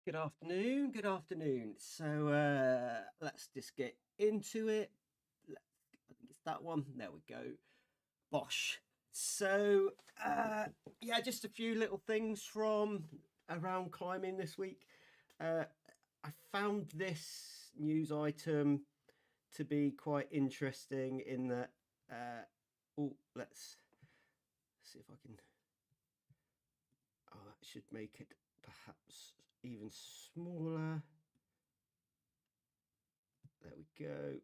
Good afternoon. Good afternoon. So let's just get into it. I think it's that one. There we go. Bosh. So yeah, just a few little things from around climbing this week. Uh, I found this news item to be quite interesting in that. Let's see if I can. Oh, that should make it perhaps even smaller. There we go.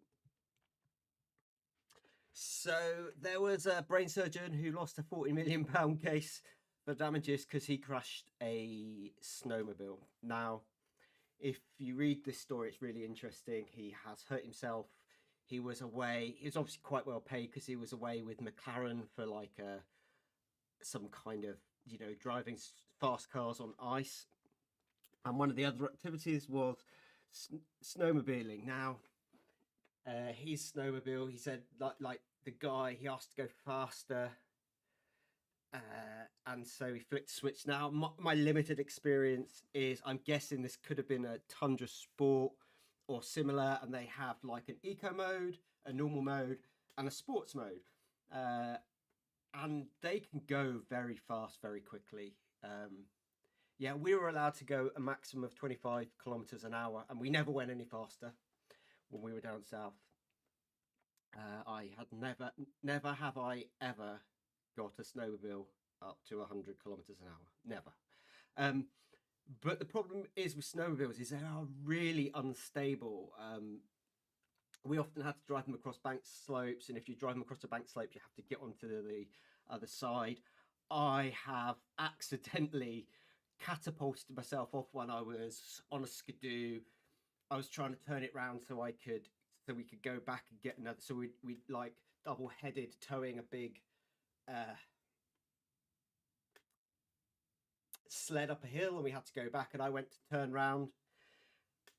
So there was a brain surgeon who lost a £40 million case for damages because he crashed a snowmobile. Now, if you read this story, it's really interesting. He has hurt himself. He was away. He was obviously quite well paid because he was away with McLaren for like some kind of driving fast cars on ice. And one of the other activities was snowmobiling. Now, his snowmobile, he said, like the guy, he asked to go faster, and so he flicked the switch. Now, my limited experience is, I'm guessing this could have been a Tundra Sport or similar, and they have like an eco mode, a normal mode, and a sports mode, and they can go very fast, very quickly. Yeah, we were allowed to go a maximum of 25 kilometers an hour, and we never went any faster when we were down south. I had never have I ever got a snowmobile up to 100 kilometers an hour. Never. But the problem is with snowmobiles is they are really unstable. We often had to drive them across bank slopes, and if you drive them across a bank slope, you have to get onto the other side. I have accidentally catapulted myself off when I was on a skidoo. I was trying to turn it round so we could go back and get another. So we'd like double-headed towing a big sled up a hill, and we had to go back, and I went to turn round,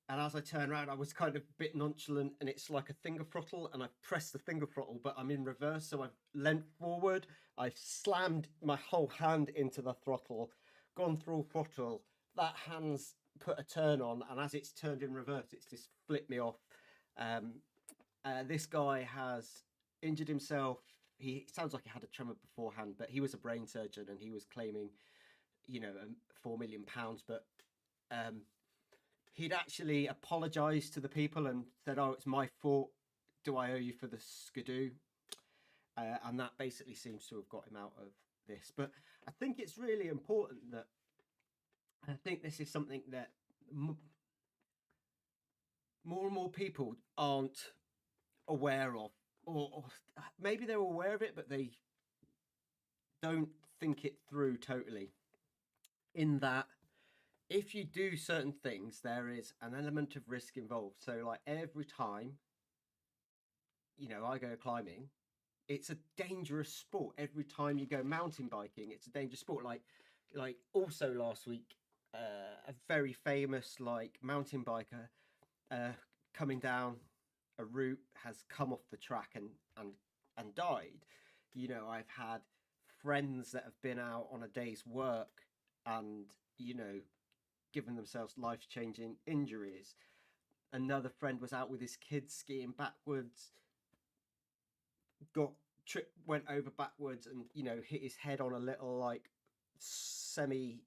and as I turned around, I was kind of a bit nonchalant, and it's like a finger throttle, and I pressed the finger throttle, but I'm in reverse, so I've leant forward, I've slammed my whole hand into the throttle, gone through throttle, that hand's put a turn on, and as it's turned in reverse, it's just flipped me off. This guy has injured himself. He sounds like he had a tremor beforehand, but he was a brain surgeon, and he was claiming, £4 million, but he'd actually apologized to the people and said, "Oh, it's my fault. Do I owe you for the skidoo?" And that basically seems to have got him out of this. But I think it's really important that I think this is something that more and more people aren't aware of, or maybe they're aware of it, but they don't think it through totally. In that, if you do certain things, there is an element of risk involved. So, like every time, I go climbing, it's a dangerous sport. Every time you go mountain biking, it's a dangerous sport. Like also last week, a very famous like mountain biker coming down a route has come off the track and died. I've had friends that have been out on a day's work and given themselves life-changing injuries. Another friend was out with his kids skiing backwards, went over backwards, and hit his head on a little like semi,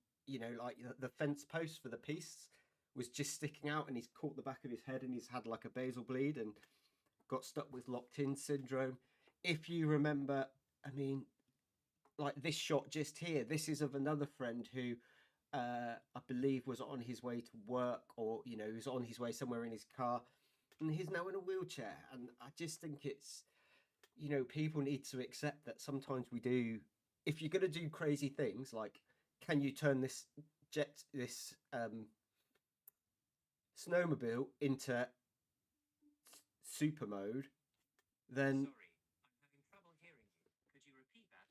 like the fence post for the piece was just sticking out, and he's caught the back of his head, and he's had like a basal bleed and got stuck with locked-in syndrome. If you remember, I mean, like this shot just here, this is of another friend who I believe was on his way to work, or he was on his way somewhere in his car, and he's now in a wheelchair. And I just think it's people need to accept that sometimes we do. If you're going to do crazy things, like can you turn this snowmobile into super mode, then Sorry, I'm having trouble hearing you. Could you repeat that?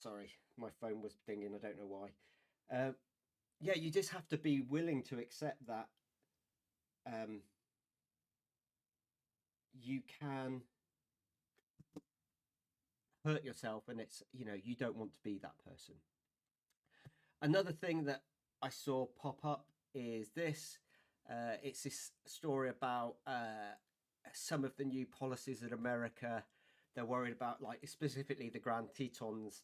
sorry, my phone was dinging. I don't know why. Yeah, you just have to be willing to accept that um, you can hurt yourself, and it's, you don't want to be that person. Another thing that I saw pop up is this. It's this story about some of the new policies in America. They're worried about, like, specifically the Grand Tetons.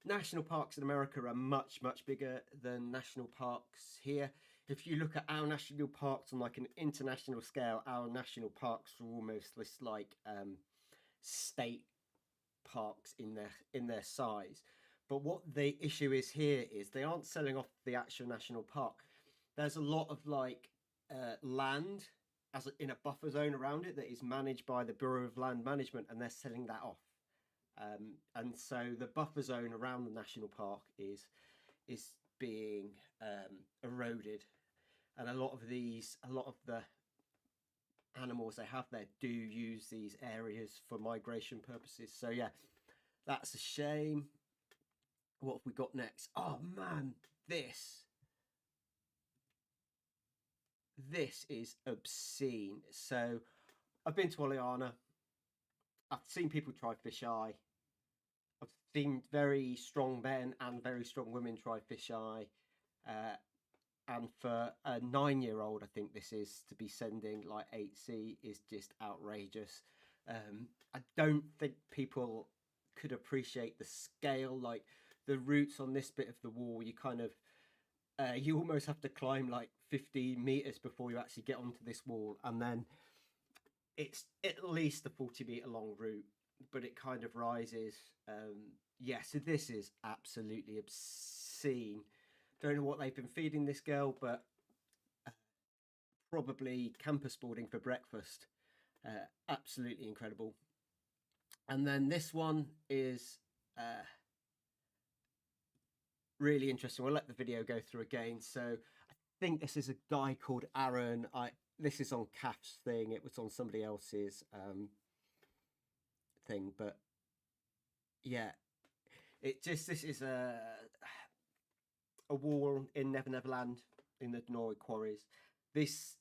National parks in America are much, much bigger than national parks here. If you look at our national parks on like an international scale, our national parks are almost this like state parks in their size. But what the issue is here is they aren't selling off the actual national park. There's a lot of like land in a buffer zone around it that is managed by the Bureau of Land Management, and they're selling that off. And so the buffer zone around the national park is being eroded, and a lot of the animals they have there do use these areas for migration purposes. So yeah, that's a shame. What have we got next? Oh man, this is obscene. So I've been to Oleana. I've seen people try fish eye. I've seen very strong men and very strong women try fish eye. And for a 9-year-old, I think this is, to be sending like 8C is just outrageous. I don't think people could appreciate the scale. Like the roots on this bit of the wall, you kind of you almost have to climb like 15 meters before you actually get onto this wall, and then it's at least a 40-meter long route, but it kind of rises. Yeah, so this is absolutely obscene. Don't know what they've been feeding this girl, but probably campus boarding for breakfast. Absolutely incredible. And then this one is really interesting. We'll let the video go through again. So I think this is a guy called Aaron. This is on Kath's thing. It was on somebody else's thing, but yeah, this is a wall in Never Never Land in the Denora quarries. It's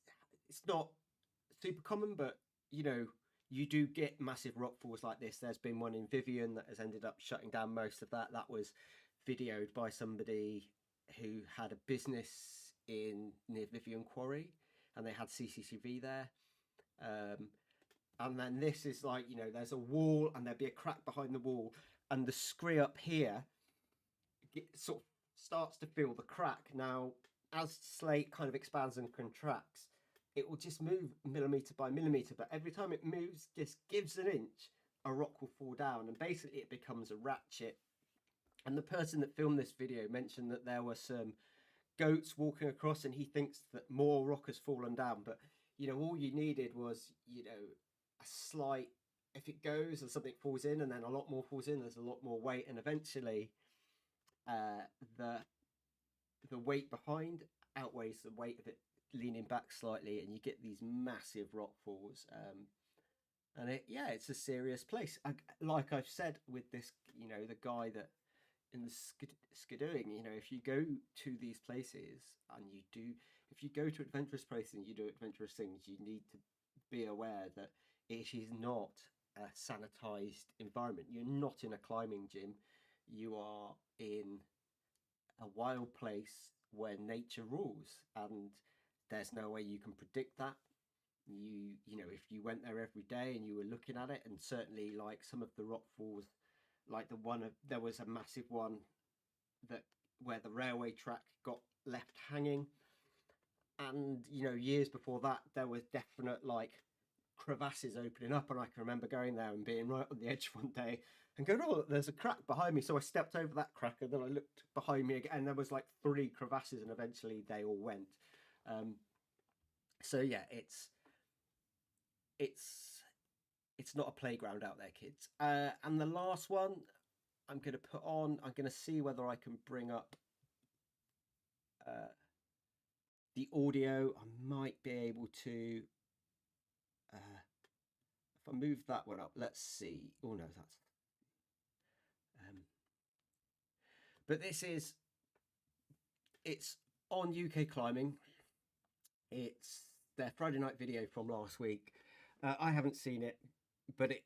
not super common, but you do get massive rockfalls like this. There's been one in Vivian that has ended up shutting down most of that. That was videoed by somebody who had a business near Vivian Quarry, and they had CCTV there. And then this is like, there's a wall and there'd be a crack behind the wall, and the scree up here sort of starts to feel the crack. Now, as slate kind of expands and contracts, it will just move millimeter by millimeter, but every time it moves, just gives an inch, a rock will fall down, and basically it becomes a ratchet. And the person that filmed this video mentioned that there were some goats walking across, and he thinks that more rock has fallen down. But all you needed was a slight, if it goes and something falls in and then a lot more falls in, there's a lot more weight, and eventually the weight behind outweighs the weight of it leaning back slightly, and you get these massive rock falls. And it's a serious place. Like I've said with this, the guy that in the skidooing, if you go to these places and if you go to adventurous places and you do adventurous things, you need to be aware that it is not a sanitized environment. You're not in a climbing gym. You are in a wild place where nature rules, and there's no way you can predict that. If you went there every day and you were looking at it, and certainly like some of the rock falls, like there was a massive one where the railway track got left hanging, and years before that there was definite like crevasses opening up, and I can remember going there and being right on the edge one day and going, oh, there's a crack behind me. So I stepped over that crack, and then I looked behind me again, and there was like 3 crevasses, and eventually they all went. So yeah, it's not a playground out there, kids. And the last one I'm going to put on, I'm going to see whether I can bring up the audio. I might be able to, if I move that one up, let's see. Oh no, that's, but it's on UK Climbing. It's their Friday night video from last week. I haven't seen it, but it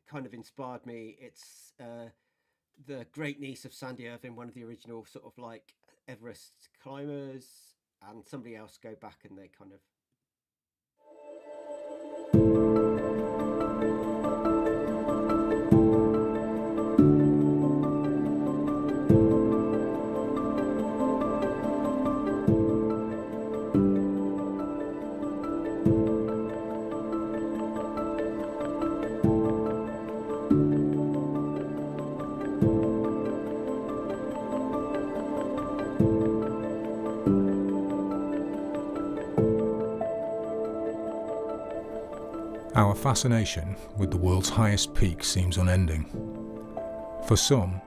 kind of inspired me. It's the great niece of Sandy Irving, one of the original sort of like Everest climbers, and somebody else go back and they kind of. Our fascination with the world's highest peak seems unending. For some,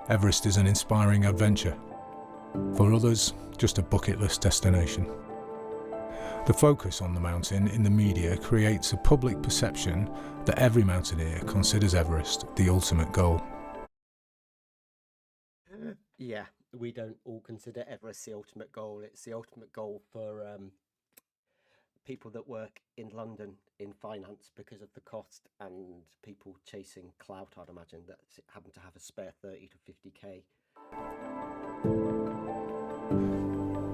Everest is an inspiring adventure. For others, just a bucket list destination. The focus on the mountain in the media creates a public perception that every mountaineer considers Everest the ultimate goal. Yeah, we don't all consider Everest the ultimate goal. It's the ultimate goal for people that work in London in finance because of the cost, and people chasing clout, I'd imagine, that happen to have a spare 30 to 50k.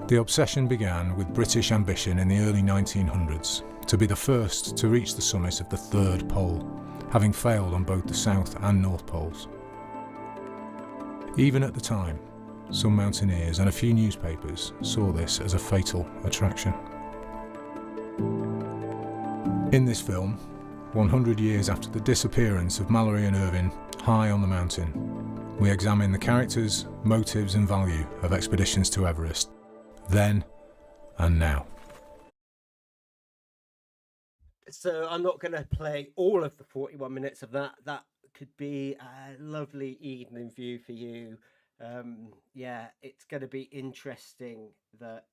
The obsession began with British ambition in the early 1900s to be the first to reach the summit of the third pole, having failed on both the South and North Poles. Even at the time, some mountaineers and a few newspapers saw this as a fatal attraction. In this film, 100 years after the disappearance of Mallory and Irvine high on the mountain, we examine the characters, motives and value of expeditions to Everest, then and now. So I'm not going to play all of the 41 minutes of that. That could be a lovely evening view for you. Yeah, it's going to be interesting that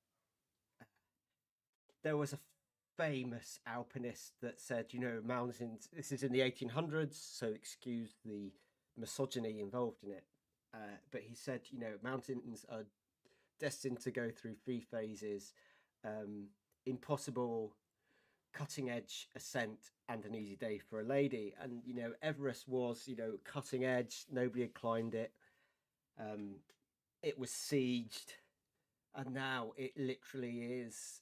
there was a famous alpinist that said, mountains, this is in the 1800s, so excuse the misogyny involved in it. But he said, mountains are destined to go through 3 phases: impossible, cutting edge ascent, and an easy day for a lady. And Everest was cutting edge. Nobody had climbed it. It was sieged, and now it literally is.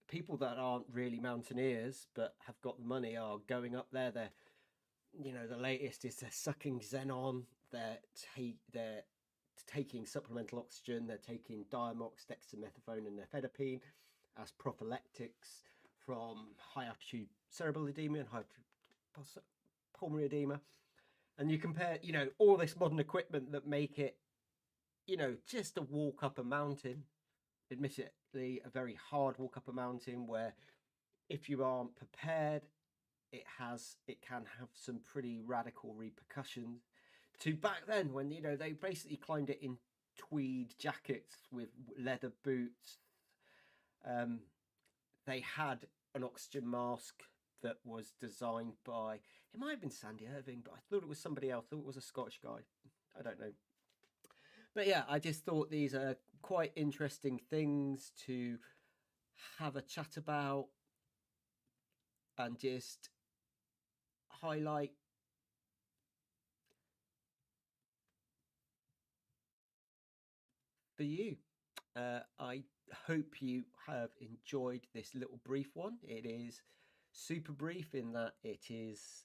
People that aren't really mountaineers but have got the money are going up there. They're the latest is they're sucking xenon. They're taking supplemental oxygen. They're taking Diamox, dexamethasone, and nifedipine as prophylactics from high altitude cerebral edema and high altitude pulmonary edema. And you compare, all this modern equipment that make it, just a walk up a mountain. Admittedly, a very hard walk up a mountain where, if you aren't prepared, it can have some pretty radical repercussions. To back then, when they basically climbed it in tweed jackets with leather boots. They had an oxygen mask that was designed by, it might have been Sandy Irving, but I thought it was somebody else. I thought it was a Scottish guy. I don't know. But yeah, I just thought these are quite interesting things to have a chat about and just highlight. For you. I hope you have enjoyed this little brief one. It is super brief in that it is,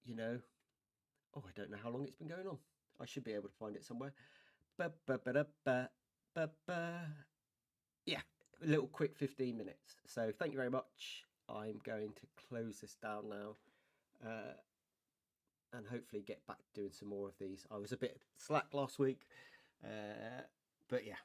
I don't know how long it's been going on. I should be able to find it somewhere. Yeah, a little quick 15 minutes. So thank you very much. I'm going to close this down now. And hopefully get back to doing some more of these. I was a bit slack last week, but yeah,